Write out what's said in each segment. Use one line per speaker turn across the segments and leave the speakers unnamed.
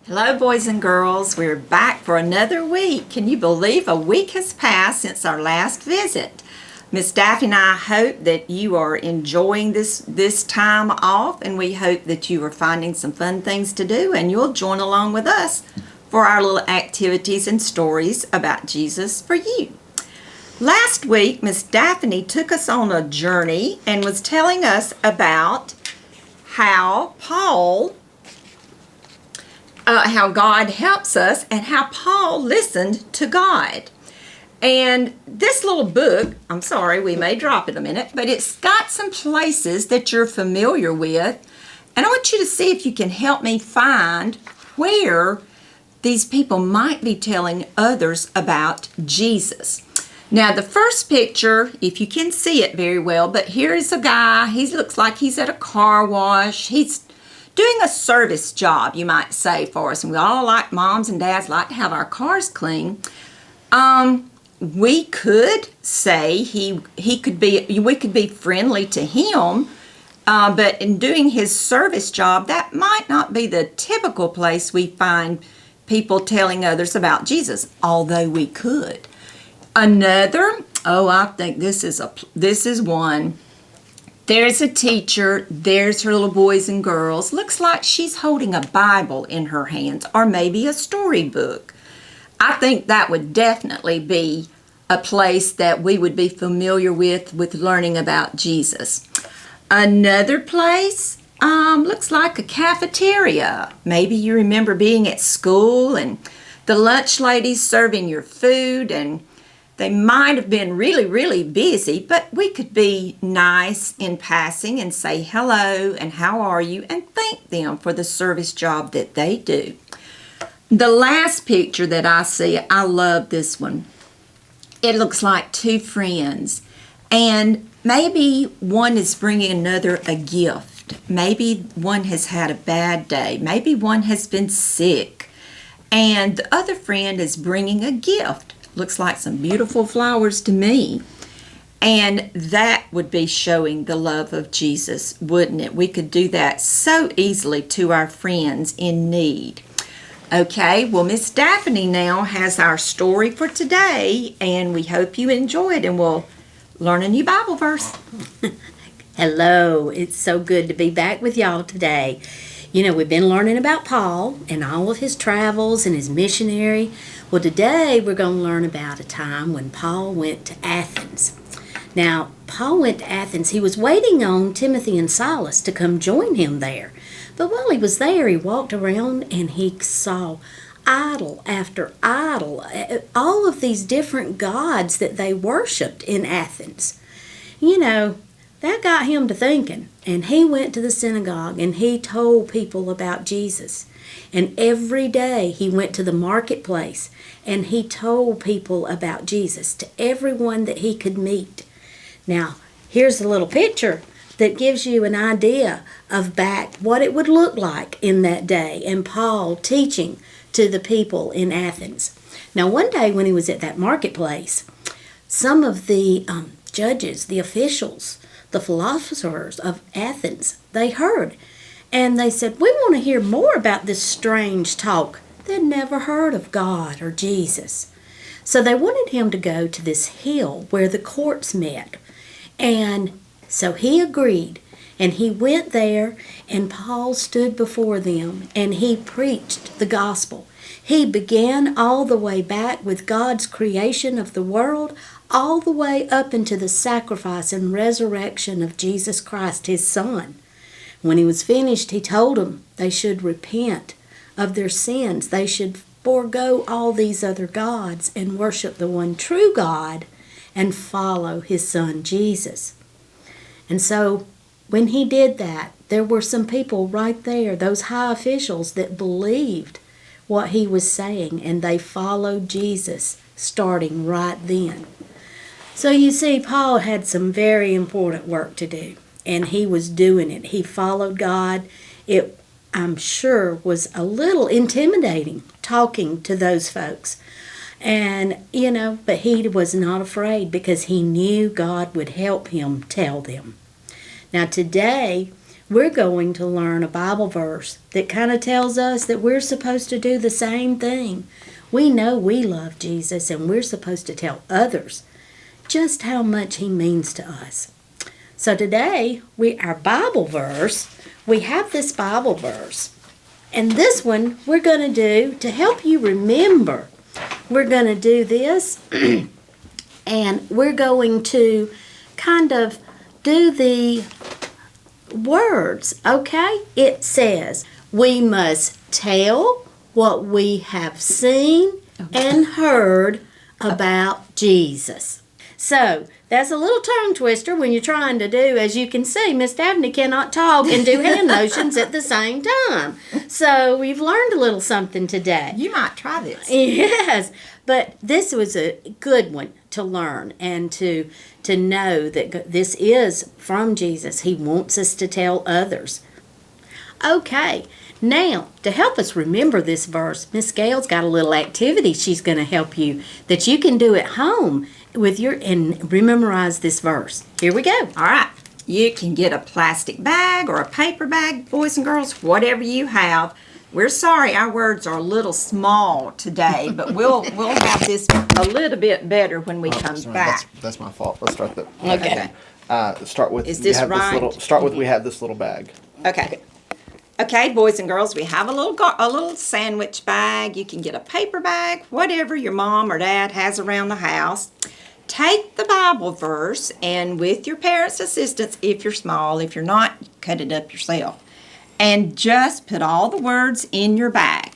Hello, boys and girls. We're back for another week. Can you believe a week has passed since our last visit? Miss Daphne and I hope that you are enjoying this time off, and we hope that you are finding some fun things to do and you'll join along with us for our little activities and stories about Jesus for you. Last week, Miss Daphne took us on a journey and was telling us about how God helps us and how Paul listened to God. And this little book, I'm sorry, we may drop it a minute, but it's got some places that you're familiar with. And I want you to see if you can help me find where these people might be telling others about Jesus. Now, the first picture, if you can see it very well, but here is a guy. He looks like he's at a car wash. He's doing a service job, you might say, for us. And we all like, moms and dads like to have our cars clean. We could say we could be friendly to him, but in doing his service job, that might not be the typical place we find people telling others about Jesus, although we could. I think this is one. There's a teacher, there's her little boys and girls. Looks like she's holding a Bible in her hands, or maybe a storybook. I think that would definitely be a place that we would be familiar with learning about Jesus. Another place looks like a cafeteria. Maybe you remember being at school and the lunch ladies serving your food, and they might have been really, really busy, but we could be nice in passing and say hello and how are you and thank them for the service job that they do. The last picture that I see, I love this one. It looks like two friends, and maybe one is bringing another a gift. Maybe one has had a bad day. Maybe one has been sick, and the other friend is bringing a gift. Looks like some beautiful flowers to me. And that would be showing the love of Jesus, wouldn't it? We could do that so easily to our friends in need. Okay, well, Miss Daphne now has our story for today, and we hope you enjoy it, and we'll learn a new Bible verse.
Hello, it's so good to be back with y'all today. You know, we've been learning about Paul and all of his travels and his missionary. Well, today we're going to learn about a time when Paul went to Athens. Now, Paul went to Athens. He was waiting on Timothy and Silas to come join him there. But while he was there, he walked around and he saw idol after idol, all of these different gods that they worshipped in Athens. You know, that got him to thinking, and he went to the synagogue and he told people about Jesus. And every day he went to the marketplace and he told people about Jesus to everyone that he could meet. Now, here's a little picture that gives you an idea of back what it would look like in that day and Paul teaching to the people in Athens. Now, one day when he was at that marketplace, some of the judges, the officials, the philosophers of Athens, they heard, and they said, "We want to hear more about this strange talk." They'd never heard of God or Jesus. So they wanted him to go to this hill where the courts met. And so he agreed, and he went there, and Paul stood before them, and he preached the gospel. He began all the way back with God's creation of the world, all the way up into the sacrifice and resurrection of Jesus Christ, his Son. When he was finished, he told them they should repent of their sins. They should forego all these other gods and worship the one true God and follow his Son, Jesus. And so when he did that, there were some people right there, those high officials, that believed what he was saying, and they followed Jesus starting right then. So you see, Paul had some very important work to do, and he was doing it. He followed God. It, I'm sure, was a little intimidating talking to those folks. And, you know, but he was not afraid because he knew God would help him tell them. Now today, we're going to learn a Bible verse that kind of tells us that we're supposed to do the same thing. We know we love Jesus, and we're supposed to tell others just how much he means to us. So today, our Bible verse, we have this Bible verse. And this one we're going to do to help you remember. We're going to do this, and we're going to kind of do the words, okay? It says, we must tell what we have seen and heard about Jesus. So, that's a little tongue twister when you're trying to do, as you can see, Miss Daphne cannot talk and do hand motions at the same time. So, we've learned a little something today.
You might try this.
Yes, but this was a good one to learn and to know that this is from Jesus. He wants us to tell others. Okay, now to help us remember this verse, Miss Gail's got a little activity she's going to help you that you can do at home with and rememorize this verse. Here we go.
All right. You can get a plastic bag or a paper bag, boys and girls, whatever you have. We're sorry our words are a little small today, but we'll have this a little bit better when we come back.
That's my fault. Let's start that.
Okay.
Start with.
Is this right?
We have this little bag.
Okay. Okay, boys and girls, we have a little sandwich bag. You can get a paper bag, whatever your mom or dad has around the house. Take the Bible verse, and with your parents' assistance, if you're small, if you're not, cut it up yourself. And just put all the words in your bag.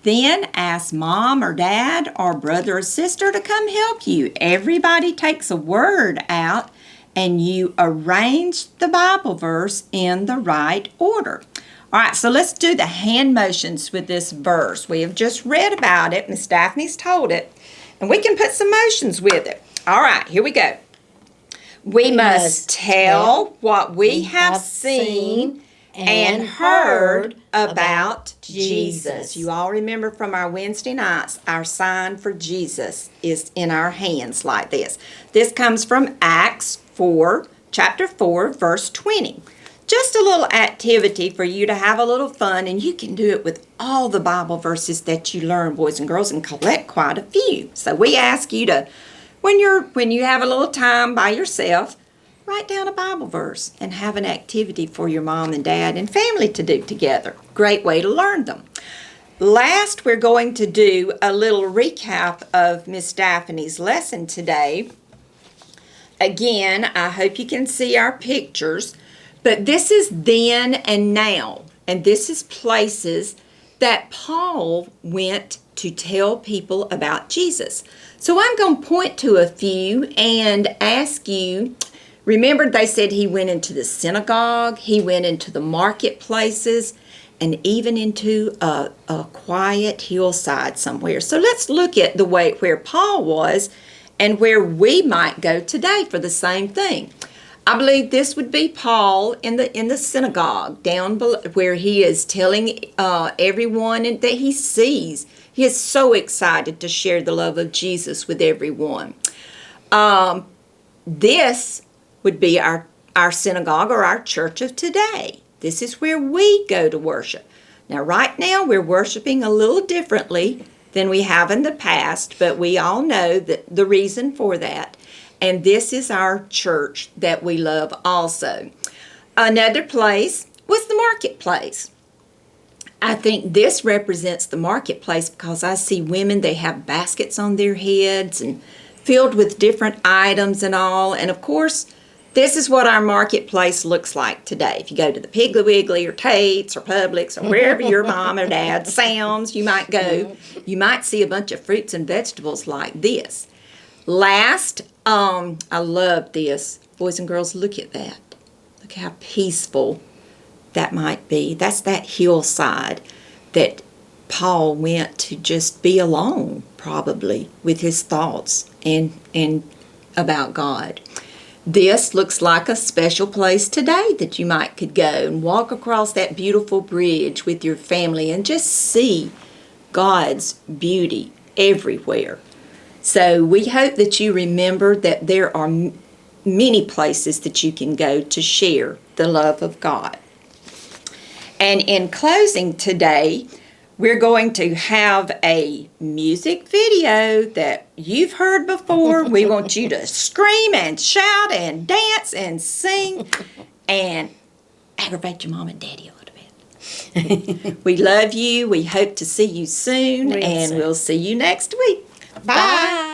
Then ask mom or dad or brother or sister to come help you. Everybody takes a word out, and you arrange the Bible verse in the right order. All right, so let's do the hand motions with this verse. We have just read about it. Miss Daphne's told it. And we can put some motions with it. All right, here we go. We must tell what we have seen and heard about Jesus. You all remember from our Wednesday nights, our sign for Jesus is in our hands like this. This comes from Acts 4, chapter 4, verse 20. Just a little activity for you to have a little fun, and you can do it with all the Bible verses that you learn, boys and girls, and collect quite a few. So we ask you to, when you have a little time by yourself, write down a Bible verse and have an activity for your mom and dad and family to do together. Great way to learn them. Last, we're going to do a little recap of Miss Daphne's lesson today. Again, I hope you can see our pictures. But this is then and now, and this is places that Paul went to tell people about Jesus. So I'm going to point to a few and ask you, remember they said he went into the synagogue, he went into the marketplaces, and even into a quiet hillside somewhere. So let's look at the way where Paul was and where we might go today for the same thing. I believe this would be Paul in the synagogue down below, where he is telling everyone that he sees. He is so excited to share the love of Jesus with everyone. This would be our synagogue or our church of today. This is where we go to worship. Now, right now, we're worshiping a little differently than we have in the past, but we all know that the reason for that. And this is our church that we love also. Another place was the marketplace. I think this represents the marketplace because I see women, they have baskets on their heads and filled with different items and all. And of course, this is what our marketplace looks like today. If you go to the Piggly Wiggly or Tate's or Publix or wherever your mom or dad, Sam's, you might go, you might see a bunch of fruits and vegetables like this. Last, I love this. Boys and girls, look at that. Look how peaceful that might be. That's that hillside that Paul went to just be alone, probably, with his thoughts and about God. This looks like a special place today that you could go and walk across that beautiful bridge with your family and just see God's beauty everywhere. So we hope that you remember that there are many places that you can go to share the love of God. And in closing today, we're going to have a music video that you've heard before. We want you to scream and shout and dance and sing and aggravate your mom and daddy a little bit. We love you. We hope to see you soon,
Real
and
soon.
we'll see you next week. Bye.
Bye.